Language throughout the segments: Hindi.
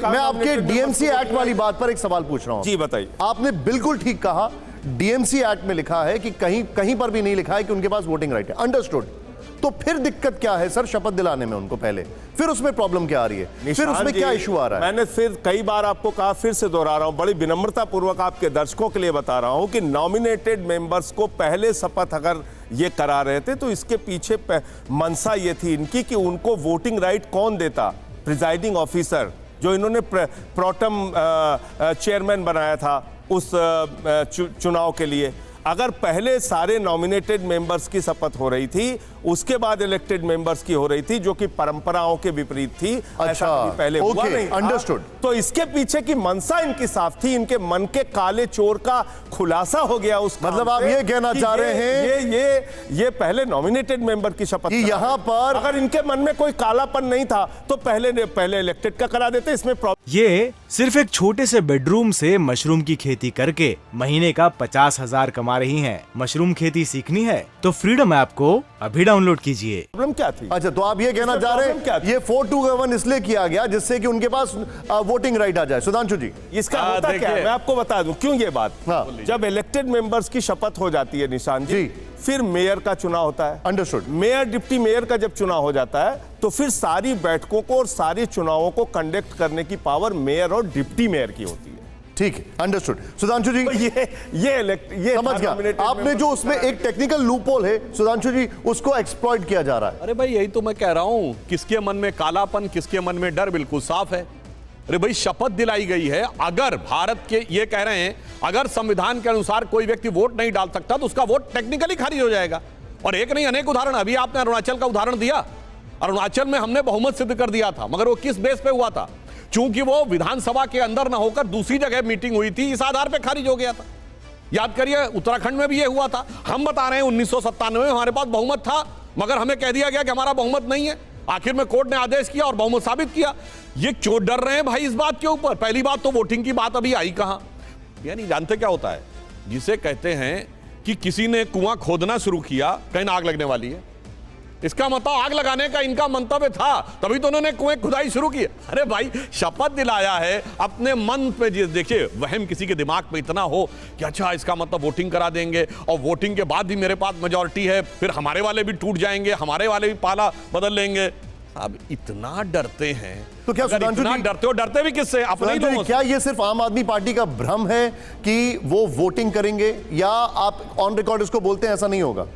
मैं आपके डीएमसी एक्ट वाली बात पर एक सवाल पूछ रहा हूं। जी बताइए। आपने बिल्कुल ठीक कहा, डीएमसी एक्ट में लिखा है कि कहीं पर भी नहीं लिखा है कि उनके पास वोटिंग राइट है। अंडरस्टूड। तो फिर दिक्कत क्या है सर शपथ दिलाने में उनको पहले, फिर उसमें प्रॉब्लम क्या आ रही है, फिर उसमें क्या इशू आ रहा है? मैंने फिर कई बार आपको कहा, फिर से दोहरा रहा हूं, बड़ी विनम्रता पूर्वक आपके दर्शकों के लिए बता रहा हूं कि नॉमिनेटेड मेंबर्स को पहले शपथ अगर ये करा रहे थे तो इसके पीछे मंशा ये थी इनकी कि उनको वोटिंग राइट कौन देता? प्रिजाइडिंग ऑफिसर, जो इन्होंने प्रोटम चेयरमैन बनाया था उस चुनाव के लिए। अगर पहले सारे नॉमिनेटेड मेंबर्स की शपथ हो रही थी, उसके बाद इलेक्टेड मेंबर्स की हो रही थी, जो कि परंपराओं के विपरीत थी। अच्छा, पहले हुआ नहीं, अंडरस्टूड। तो इसके पीछे की मंशा इनकी साफ थी, इनके मन के काले चोर का खुलासा हो गया उस मतलब आप ये कहना चाह रहे हैं ये पहले नॉमिनेटेड मेंबर की शपथ कि यहां पर अगर इनके मन में कोई कालापन नहीं था तो पहले इलेक्टेड का करा देते। इसमें ये सिर्फ एक छोटे से बेडरूम से मशरूम की खेती करके महीने का 50,000 कमा रही हैं। मशरूम खेती सीखनी है तो फ्रीडम ऐप को अभी डाउनलोड कीजिए। प्रॉब्लम क्या थी? अच्छा, तो आप ये कहना चाह रहे हैं ये 421 इसलिए किया गया जिससे कि उनके पास वोटिंग राइट आ जाए। सुधांशु जी, इसका होता क्या है मैं आपको बता दूं क्यों ये बात। जब इलेक्टेड मेंबर्स की शपथ हो जाती है निशान जी, फिर मेयर का चुनाव होता है। अंडरस्टूड। मेयर डिप्टी मेयर का जब चुनाव हो जाता है तो फिर सारी बैठकों को और सारे चुनावों को कंडक्ट करने की पावर मेयर और डिप्टी मेयर की होती है। ठीक है, अंडरस्टूड। सुधांशु जी, ये समझ गया। आपने जो उसमें एक टेक्निकल लूपहोल है सुधांशु जी, उसको एक्सप्लॉइट किया जा रहा है। अरे भाई, यही तो मैं कह रहा हूं, किसके मन में कालापन, किसके मन में डर, बिल्कुल साफ है। अरे भाई, शपथ दिलाई गई है। अगर भारत के ये कह रहे हैं अगर संविधान के अनुसार कोई व्यक्ति वोट नहीं डाल सकता तो उसका वोट टेक्निकली खारिज हो जाएगा। और एक नहीं अनेक उदाहरण, अभी आपने अरुणाचल का उदाहरण दिया। अरुणाचल में हमने बहुमत सिद्ध कर दिया था, मगर वो किस बेस पे हुआ था? चूंकि वो विधानसभा के अंदर ना होकर दूसरी जगह मीटिंग हुई थी, इस आधार पे खारिज हो गया था। याद करिए, उत्तराखंड में भी ये हुआ था। हम बता रहे हैं 1997 में हमारे पास बहुमत था, मगर हमें कह दिया गया कि हमारा बहुमत नहीं है। आखिर में कोर्ट ने आदेश किया और बहुमत साबित किया। ये क्यों डर रहे हैं भाई इस बात के ऊपर? पहली बात तो वोटिंग की बात अभी आई कहां? यानी जानते क्या होता है, जिसे कहते हैं कि किसी ने कुआं खोदना शुरू किया, कहीं आग लगने वाली है। इसका मतलब आग लगाने का इनका मंतव्य था, तभी तो उन्होंने कुएं खुदाई शुरू की। अरे भाई, शपथ दिलाया है, अपने मन पे देखिए, वहम किसी के दिमाग पे इतना हो कि अच्छा इसका मतलब वोटिंग करा देंगे और वोटिंग के बाद भी मेरे पास मेजॉरिटी है, फिर हमारे वाले भी टूट जाएंगे, हमारे वाले भी पाला बदल लेंगे। अब इतना डरते हैं तो क्या सुधांशु जी, डरते हो? डरते भी किससे? अपने ही लोगों से। क्या ये सिर्फ आम आदमी पार्टी का भ्रम है कि वो वोटिंग करेंगे, या आप ऑन रिकॉर्ड इसको बोलते हैं ऐसा नहीं होगा?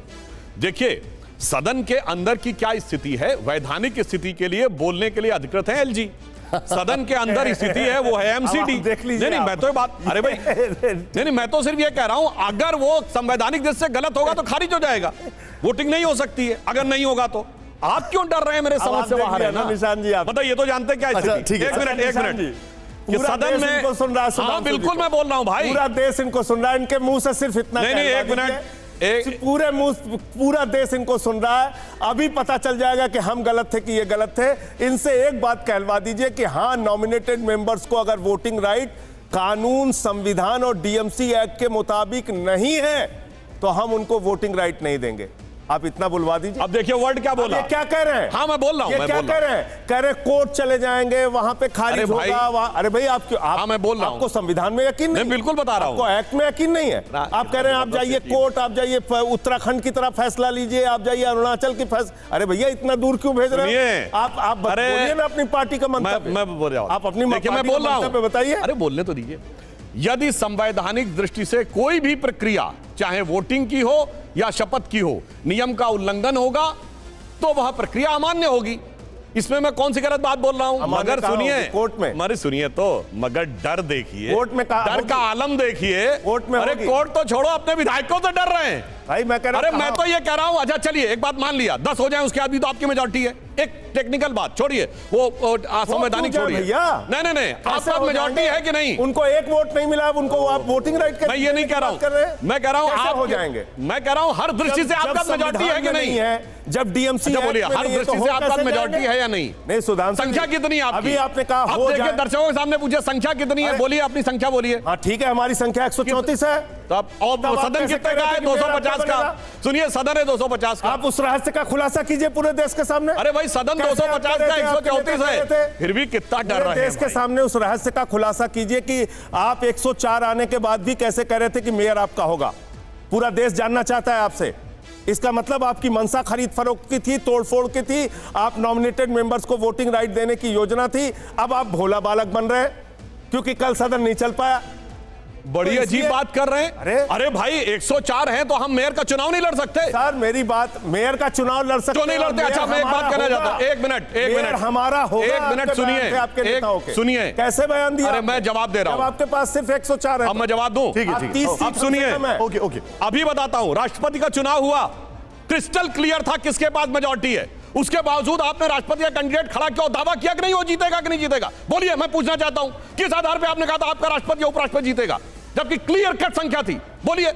देखिए, सदन के अंदर की क्या स्थिति है, वैधानिक स्थिति के लिए बोलने के लिए अधिकृत है एलजी। सदन के अंदर स्थिति है वो है एमसीडी। नहीं, मैं तो ये बात, अरे भाई नहीं, मैं तो सिर्फ ये कह रहा हूं, अगर वो संवैधानिक दृष्टि से गलत होगा तो खारिज हो जाएगा, वोटिंग नहीं हो सकती है। अगर नहीं होगा तो आप क्यों डर रहे हैं? मेरे समझ से बाहर है ना निशान जी। आप बताइए तो जानते क्या स्थिति? एक मिनट, सदन में इनको सुन रहा है। हाँ बिल्कुल, मैं बोल रहा हूं भाई, पूरा देश इनको सुन रहा है। इनके मुंह से सिर्फ इतना नहीं, एक मिनट, पूरा देश इनको सुन रहा है। अभी पता चल जाएगा कि हम गलत थे कि ये गलत थे। इनसे एक बात कहलवा दीजिए कि हाँ, नॉमिनेटेड मेंबर्स को अगर वोटिंग राइट कानून, संविधान और डीएमसी एक्ट के मुताबिक नहीं है तो हम उनको वोटिंग राइट नहीं देंगे। आप इतना बुलवा दीजिए। अब देखिए वर्ड क्या बोला। ये क्या कह रहे हैं? हाँ मैं बोल रहा हूँ। ये क्या कह रहे हैं? कह रहे कोर्ट चले जाएंगे, वहां पे खारिज होगा। अरे भाई, आप क्यों? हाँ मैं बोल रहा हूँ। आपको संविधान में यकीन नहीं? बिल्कुल बता रहा हूँ। आपको एक्ट में यकीन नहीं है? आप कह रहे हैं आप जाइए कोर्ट, आप जाइए उत्तराखंड की तरह फैसला लीजिए, आप जाइए अरुणाचल की फैसला। अरे भैया, इतना दूर क्यों भेज रहे हैं आप? बोलिए ना अपनी पार्टी का मंतव्य। मैं बोल रहा हूँ, आप अपनी मैं बोल रहा हूँ, बताइए। अरे बोलने तो दीजिए। यदि संवैधानिक दृष्टि से कोई भी प्रक्रिया, चाहे वोटिंग की हो या शपथ की हो, नियम का उल्लंघन होगा तो वह प्रक्रिया अमान्य होगी। इसमें मैं कौन सी गलत बात बोल रहा हूं? मगर सुनिए, कोर्ट में मगर सुनिए तो, मगर डर देखिए, कोर्ट में डर का आलम देखिए। कोर्ट में, अरे कोर्ट तो छोड़ो, अपने विधायकों से डर रहे हैं भाई। मैं कह रहा हूं, अरे मैं तो ये कह रहा हूं, अच्छा चलिए एक बात मान लिया, 10 हो जाए उसके बाद भी तो आपकी मेजॉरिटी है। एक टेक्निकल बात छोड़िए, वो संवैधानिक छोड़िए। नहीं, आपका मेजॉरिटी है कि नहीं? उनको एक वोट नहीं मिला, उनको आप वोटिंग राइट। मैं ये नहीं कह रहा हूं, मैं कह रहा हूं आप हो जाएंगे। मैं कह रहा हूं हर दृष्टि से आपका मेजॉरिटी है कि नहीं है? जब डीएमसी बोलिए, हर दृष्टि से आपका मेजॉरिटी है या नहीं? नहीं सुधांशु, संख्या कितनी है आपकी? अभी आपने कहा हो जाए। दर्शकों के सामने पूछे संख्या कितनी है, बोलिए अपनी संख्या बोलिए। हाँ ठीक है, हमारी संख्या 134 है। तब और तब आप सदन कैसे कितने कह रहे का है? थे कि मेयर 250 आपका का। बनेगा? सुनिए, सदन है 250 का। आप उस रहस्य का खुलासा कीजिए पूरे देश के सामने। अरे भाई, सदन कैसे 250 आप कह का रहे थे, आप 134 कह रहे थे? है, फिर भी कितना डर पूरे रहे हैं देश के भाई। सामने उस रहस्य का खुलासा कीजिए कि आप 104 आने के बाद भी कैसे कह रहे थे कि मेयर आपका होगा। पूरा देश जानना चाहता है आपसे। इसका मतलब आपकी मंशा खरीद फरोख्त की थी, तोड़फोड़ की थी, आप नॉमिनेटेड मेंबर्स को वोटिंग राइट देने की योजना थी। अब आप भोला बालक बन रहे हैं क्योंकि कल सदन नहीं चल पाया। बड़ी तो अजीब इसलिए- बात कर रहे हैं। अरे भाई, 104 हैं तो हम मेयर का चुनाव नहीं लड़ सकते। सर मेरी बात, मेयर का चुनाव लड़ सकते क्यों नहीं हैं, लड़ते? अच्छा, मैं एक बात कहना चाहता हूं। एक मिनट, एक मेयर मिनट। हमारा होगा। एक मिनट आपके सुनिए, बयान पे, आपके नेताओं के। सुनिए। कैसे बयान दिया अरे आपने? मैं जवाब दे रहा जब हूं। आपके पास सिर्फ 104 है। अब मैं जवाब दूं? ठीक है, ठीक है। 30 अब सीट अब सुनिए। कम से कम है। Okay okay. अभी बताता हूं, राष्ट्रपति का चुनाव हुआ, क्रिस्टल क्लियर था किसके पास मेजॉरिटी है। उसके बावजूद आपने राष्ट्रपति का कैंडिडेट खड़ा किया और दावा किया कि नहीं वो जीतेगा कि नहीं जीतेगा। बोलिए, मैं पूछना चाहता हूं, किस आधार पे आपने कहा था आपका राष्ट्रपति या उपराष्ट्रपति जीतेगा, जबकि क्लियर कट संख्या थी? बोलिए।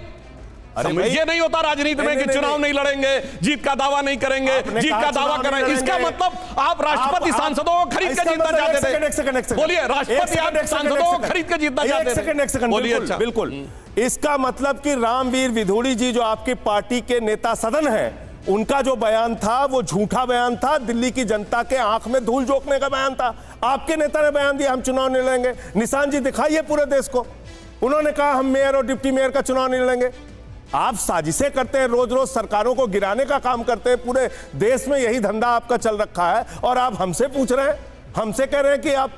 भाई- ये नहीं होता राजनीति में कि चुनाव नहीं लड़ेंगे, जीत का दावा नहीं करेंगे, आपने जीत कहा का दावा चुनाव करें। नहीं इसका लड़ेंगे। मतलब आप राष्ट्रपति सांसदों को खरीद के इसका जीतना मतलब- चाहते एक सेकंड, थे। बोलिए, राष्ट्रपति आप सांसदों को खरीद के जीतना चाहते थे। एक सेकंड, बोलिए। बिल्कुल, अच्छा, बिल्कुल। इसका मतलब कि रामवीर विधोड़ी जी जो आपकी पार्टी के नेता सदन है, उनका जो बयान था वो झूठा बयान था, दिल्ली की जनता के आंख में धूल झोंकने का बयान था। आपके नेता ने बयान दिया हम चुनाव नहीं लड़ेंगे। निशान जी दिखाइए पूरे देश को, उन्होंने कहा हम मेयर और डिप्टी मेयर का चुनाव नहीं लड़ेंगे। आप साजिशें करते हैं, रोज रोज सरकारों को गिराने का काम करते हैं। पूरे देश में यही धंधा आपका चल रखा है और आप हमसे पूछ रहे हैं, हमसे कह रहे हैं कि आप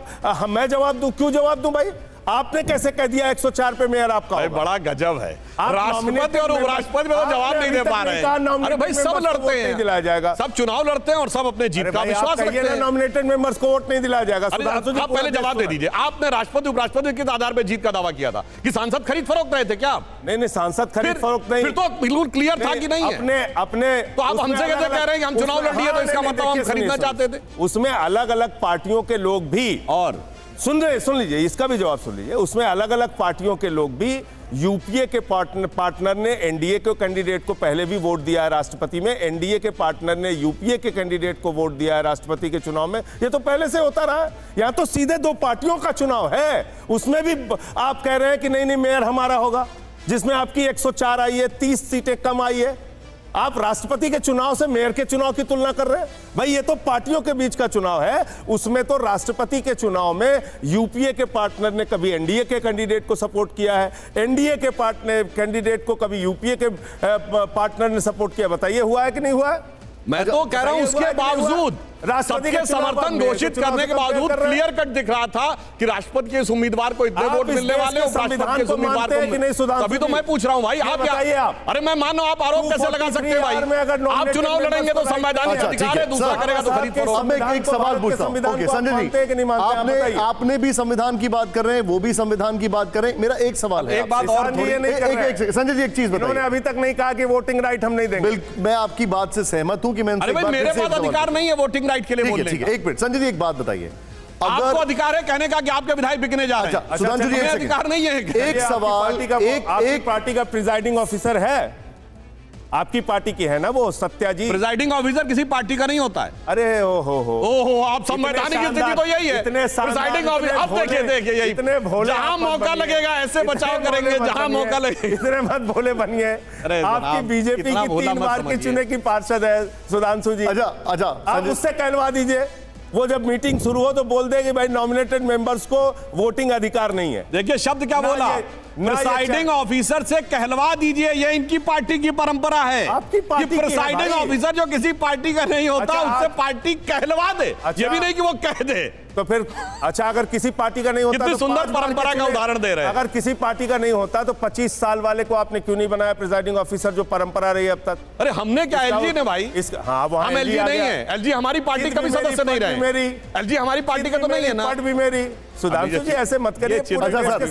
मैं जवाब दूं। क्यों जवाब दूं भाई? आपने कैसे कह दिया 104 पे मेयर आपका भाई होगा? बड़ा गजब है। आप राष्ट्रपति और उपराष्ट्रपति में तो जवाब नहीं दे पा रहे हैं। अरे भाई, सब लड़ते हैं, दिलाया जाएगा। सब चुनाव लड़ते हैं और सब अपने जीत का विश्वास रखते हैं। नॉमिनेटेड मेंबर्स को वोट नहीं दिलाया जाएगा। अरे सुधांशु जी, आप पूरा पहले देश जवाब दे सुना। दीजिए। आपने राष्ट्रपति उपराष्ट्रपति किस आधार पर जीत का दावा किया था? कि सांसद खरीद फरोख्त रहे थे क्या आप? नहीं, सांसद खरीद फरोख्त नहीं। फिर तो बिल्कुल क्लियर था कि नहीं है। अपने तो आप हमसे कैसे कह रहे हैं कि हम चुनाव लड़ लिए, तो इसका मतलब हम खरीदना चाहते थे? उसमें अलग अलग पार्टियों के लोग भी, और सुन लीजिए, इसका भी जवाब सुन लीजिए। उसमें अलग अलग पार्टियों के लोग भी, यूपीए के पार्टनर ने एनडीए के कैंडिडेट को पहले भी वोट दिया है राष्ट्रपति में, एनडीए के पार्टनर ने यूपीए के कैंडिडेट को वोट दिया है राष्ट्रपति के चुनाव में। ये तो पहले से होता रहा है। यहाँ तो सीधे दो पार्टियों का चुनाव है, उसमें भी आप कह रहे हैं कि नहीं मेयर हमारा होगा, जिसमें आपकी 104 आई है, 30 सीटें कम आई है। आप राष्ट्रपति के चुनाव से मेयर के चुनाव की तुलना कर रहे हैं? भाई ये तो पार्टियों के बीच का चुनाव है। उसमें तो राष्ट्रपति के चुनाव में यूपीए के पार्टनर ने कभी एनडीए के कैंडिडेट को सपोर्ट किया है, एनडीए के पार्टनर कैंडिडेट को कभी यूपीए के पार्टनर ने सपोर्ट किया। बताइए हुआ है कि नहीं हुआ है? मैं तो कह रहा हूं उसके बावजूद राष्ट्रपति सबके समर्थन घोषित करने के बावजूद क्लियर कट दिख रहा था कि राष्ट्रपति के इस उम्मीदवार को इतने वोट मिलने वाले, उपराष्ट्रपति के उम्मीदवार को। तभी तो मैं पूछ रहा हूं भाई, आप क्या? अरे मैं मानो आप आरोप कैसे लगा सकते हैं भाई? आप चुनाव लड़ेंगे तो संवैधानिक अधिकार है, दूसरा करेगा तो खरीद फरोख्त। अब मैं एक सवाल पूछता हूं। ओके, संजय जी, आपने भी संविधान की बात कर रहे हैं, वो भी संविधान की बात कर रहे हैं। मेरा एक सवाल है, एक बात और संजय जी, एक चीज उन्होंने बताइए। अभी तक नहीं कहा कि वोटिंग राइट हम नहीं देंगे। मैं आपकी बात से सहमत हूं कि मैं अरे भाई, मेरे पास अधिकार नहीं है वोटिंग राइट के लिए बोलने ठीक का। है, एक मिनट संजय जी, एक बात बताइए। आपको अधिकार है कहने का कि आपके विधायक बिकने जा रहे हैं। अच्छा, सुधांशु जी, हमें एक सेकंड। अधिकार नहीं है। एक सवाल, एक पार्टी का प्रिजाइडिंग ऑफिसर है, आपकी पार्टी की है ना वो सत्या जी। प्रिजाइडिंग ऑफिसर किसी पार्टी का नहीं होता है। अरे ओहो, ओहो, आप संवैधानिक स्थिति तो यही है। प्रिजाइडिंग ऑफिसर, अब देखिए यही, जहां मौका लगेगा ऐसे बचाव करेंगे, जहां मौका लगेगा। इतने मत भोले बनिए। आपकी बीजेपी की 3 बार की चुने की पार्षद है सुधांशु जी। अच्छा, आप उससे कहलवा दीजिए, वो जब मीटिंग शुरू हो तो बोल दे कि भाई नॉमिनेटेड मेंबर्स को वोटिंग अधिकार नहीं है। देखिए शब्द क्या ना बोला, ना प्रिसाइडिंग ऑफिसर से कहलवा दीजिए, ये इनकी पार्टी की परंपरा है। आपकी पार्टी की है प्रिसाइडिंग भाई। ऑफिसर जो किसी पार्टी का नहीं होता, अच्छा, उससे पार्टी कहलवा दे। अच्छा। ये भी नहीं कि वो कह दे। तो फिर अच्छा, अगर किसी पार्टी का नहीं होता कितनी तो सुंदर 5 बार के परंपरा का चुने- उदाहरण दे रहे हैं। अगर किसी पार्टी का नहीं होता तो 25 साल वाले को आपने क्यों नहीं बनाया प्रिजाइडिंग ऑफिसर, जो परंपरा रही अब तक? अरे हमने क्या, एलजी ने भाई। हाँ, वहाँ हम एलजी नहीं है, एलजी हमारी पार्टी का भी सदस्य नहीं रहे। एलजी हमारी पार्टी का तो नहीं है ना। पट भी मेरी। सुधांशु जी ऐसे मत करिए। ये चीज़- पूरे अच्छा देश सर, के